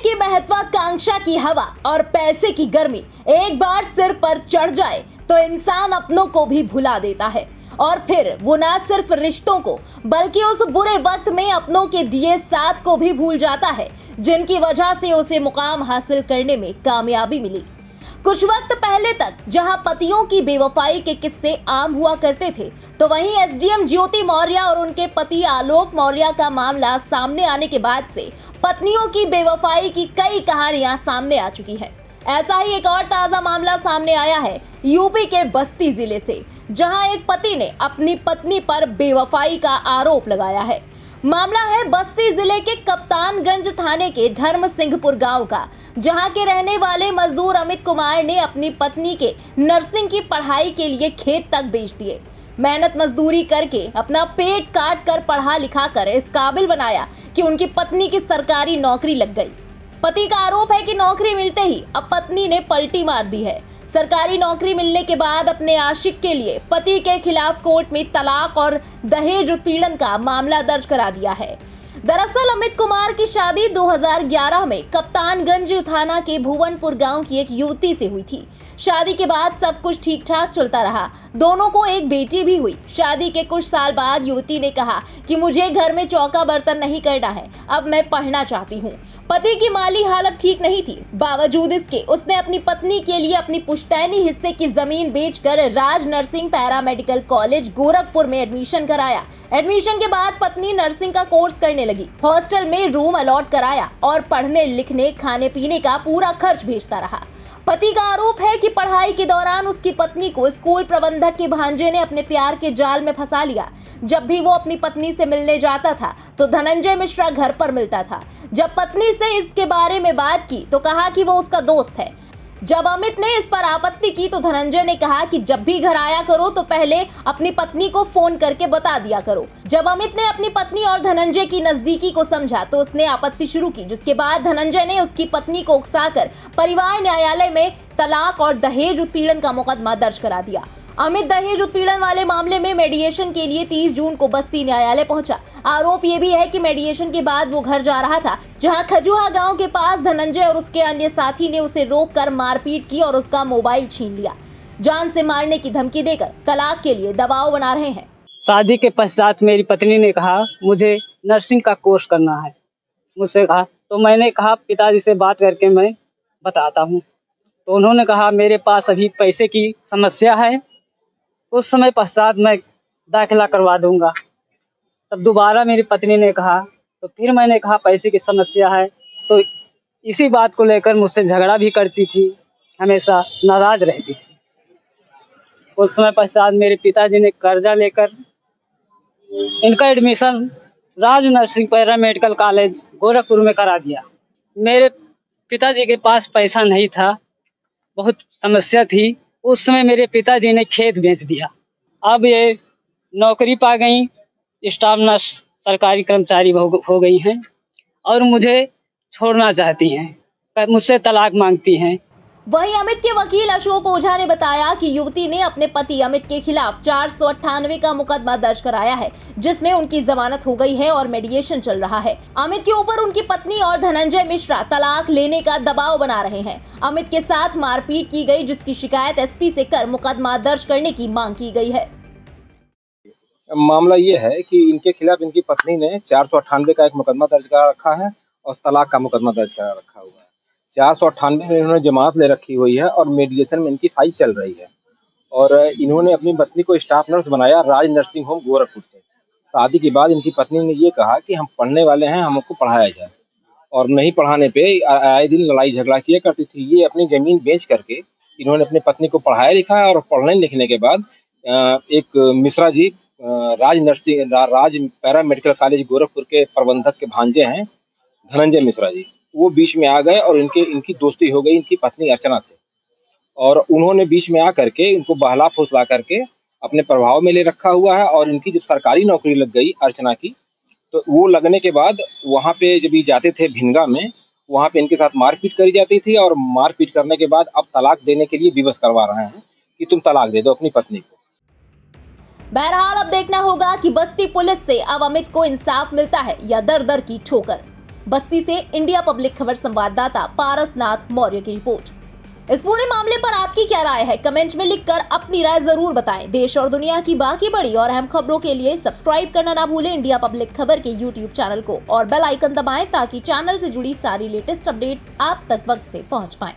की महत्वाकांक्षा की हवा और पैसे की गर्मी एक बार सिर पर चढ़ जाए तो इंसान अपनों को भी भुला देता है और फिर वो ना सिर्फ रिश्तों को बल्कि उस बुरे वक्त में अपनों के दिए साथ को भी भूल जाता है जिनकी वजह से उसे मुकाम हासिल करने में कामयाबी मिली। कुछ वक्त पहले तक जहां पतियों की बेवफाई के किस्से आम हुआ करते थे, तो वहीं एसडीएम ज्योति मौर्य और उनके पति आलोक मौर्य का मामला सामने आने के बाद से पत्नियों की बेवफाई की कई कहानियां सामने आ चुकी है। ऐसा ही एक और ताजा मामला सामने आया है यूपी के बस्ती जिले से, जहां एक पति ने अपनी पत्नी पर बेवफाई का आरोप लगाया है। मामला है बस्ती जिले के कप्तानगंज थाने के धर्म सिंहपुर गांव का, जहां के रहने वाले मजदूर अमित कुमार ने अपनी पत्नी के नर्सिंग की पढ़ाई के लिए खेत तक बेच दिए। मेहनत मजदूरी करके अपना पेट काट कर पढ़ा लिखा कर इस काबिल बनाया कि उनकी पत्नी की सरकारी नौकरी लग गई। पति का आरोप है कि नौकरी मिलते ही अब पत्नी ने पलटी मार दी है। सरकारी नौकरी मिलने के बाद अपने आशिक के लिए पति के खिलाफ कोर्ट में तलाक और दहेज उत्पीड़न का मामला दर्ज करा दिया है। दरअसल अमित कुमार की शादी 2011 में कप्तानगंज थाना के भुवनपुर गांव की एक युवती से हुई थी। शादी के बाद सब कुछ ठीक ठाक चलता रहा, दोनों को एक बेटी भी हुई। शादी के कुछ साल बाद युवती ने कहा कि मुझे घर में चौका बर्तन नहीं करना है, अब मैं पढ़ना चाहती हूँ। पति की माली हालत ठीक नहीं थी, बावजूद इसके उसने अपनी पत्नी के लिए अपनी पुश्तैनी हिस्से की जमीन बेचकर राज नर्सिंग पैरामेडिकल कॉलेज गोरखपुर में एडमिशन कराया। एडमिशन के बाद पत्नी नर्सिंग का कोर्स करने लगी। हॉस्टल में रूम अलॉट कराया और पढ़ने लिखने खाने पीने का पूरा खर्च भेजता रहा। पति का आरोप है कि पढ़ाई के दौरान उसकी पत्नी को स्कूल प्रबंधक के भांजे ने अपने प्यार के जाल में फंसा लिया। जब भी वो अपनी पत्नी से मिलने जाता था तो धनंजय मिश्रा घर पर मिलता था। जब पत्नी से इसके बारे में बात की तो कहा कि वो उसका दोस्त है। जब अमित ने इस पर आपत्ति की तो धनंजय ने कहा कि जब भी घर आया करो तो पहले अपनी पत्नी को फोन करके बता दिया करो। जब अमित ने अपनी पत्नी और धनंजय की नजदीकी को समझा तो उसने आपत्ति शुरू की, जिसके बाद धनंजय ने उसकी पत्नी को उकसाकर परिवार न्यायालय में तलाक और दहेज उत्पीड़न का मुकदमा दर्ज करा दिया। अमित दहेज उत्पीड़न वाले मामले में मेडिएशन के लिए 30 जून को बस्ती न्यायालय पहुंचा। आरोप ये भी है कि मेडिएशन के बाद वो घर जा रहा था, जहां खजुहा गांव के पास धनंजय और उसके अन्य साथी ने उसे रोककर मारपीट की और उसका मोबाइल छीन लिया। जान से मारने की धमकी देकर तलाक के लिए दबाव बना रहे हैं। शादी के पश्चात मेरी पत्नी ने कहा मुझे नर्सिंग का कोर्स करना है। मुझसे कहा तो मैंने कहा पिताजी से बात करके मैं बताता हूँ। तो उन्होंने कहा मेरे पास अभी पैसे की समस्या है, उस समय पश्चात मैं दाखिला करवा दूंगा। तब दोबारा मेरी पत्नी ने कहा, तो फिर मैंने कहा पैसे की समस्या है। तो इसी बात को लेकर मुझसे झगड़ा भी करती थी, हमेशा नाराज रहती थी। उस समय पश्चात मेरे पिताजी ने कर्जा लेकर इनका एडमिशन राज नर्सिंग पैरामेडिकल कॉलेज गोरखपुर में करा दिया। मेरे पिताजी के पास पैसा नहीं था, बहुत समस्या थी। उस समय मेरे पिताजी ने खेत बेच दिया। अब ये नौकरी पा गई, स्टाफ नर्स सरकारी कर्मचारी हो गई हैं और मुझे छोड़ना चाहती हैं, मुझसे तलाक मांगती हैं। वहीं अमित के वकील अशोक ओझा ने बताया कि युवती ने अपने पति अमित के खिलाफ 498 का मुकदमा दर्ज कराया है, जिसमें उनकी जमानत हो गई है और मेडिएशन चल रहा है। अमित के ऊपर उनकी पत्नी और धनंजय मिश्रा तलाक लेने का दबाव बना रहे हैं। अमित के साथ मारपीट की गई, जिसकी शिकायत एसपी से कर मुकदमा दर्ज करने की मांग की गई है। मामला ये है कि इनके खिलाफ इनकी पत्नी ने 498 का एक मुकदमा दर्ज करा रखा है और तलाक का मुकदमा दर्ज करा रखा हुआ है। 498 में इन्होंने जमानत ले रखी हुई है और मेडिएशन में इनकी फाइल चल रही है। और इन्होंने अपनी पत्नी को स्टाफ नर्स बनाया राज नर्सिंग होम गोरखपुर से। शादी के बाद इनकी पत्नी ने ये कहा कि हम पढ़ने वाले हैं, हमको पढ़ाया जाए, और नहीं पढ़ाने पे आए दिन लड़ाई झगड़ा किया करती थी। ये अपनी जमीन बेच करके इन्होंने अपनी पत्नी को पढ़ाया लिखा और पढ़ने लिखने के बाद एक मिश्रा जी राज पैरामेडिकल कॉलेज गोरखपुर के प्रबंधक के भांजे हैं धनंजय मिश्रा जी, वो बीच में आ गए और इनकी दोस्ती हो गई इनकी पत्नी अर्चना से। और उन्होंने बीच में आ करके इनको बहला फुसला करके अपने प्रभाव में ले रखा हुआ है। और इनकी जब सरकारी नौकरी लग गई अर्चना की, तो वो लगने के बाद वहाँ पे जब ये जाते थे भिनगा में, वहाँ पे इनके साथ मारपीट करी जाती थी। और मारपीट करने के बाद अब तलाक देने के लिए विवश करवा रहे हैं कि तुम तलाक दे दो अपनी पत्नी को। बहरहाल अब देखना होगा कि बस्ती पुलिस से अब अमित को इंसाफ मिलता है या दर दर की ठोकर। बस्ती से इंडिया पब्लिक खबर संवाददाता पारसनाथ मौर्य की रिपोर्ट। इस पूरे मामले पर आपकी क्या राय है, कमेंट में लिखकर अपनी राय जरूर बताएं। देश और दुनिया की बाकी बड़ी और अहम खबरों के लिए सब्सक्राइब करना ना भूलें इंडिया पब्लिक खबर के YouTube चैनल को और बेल आइकन दबाएं ताकि चैनल से जुड़ी सारी लेटेस्ट अपडेट्स आप तक वक्त से पहुंच पाएं।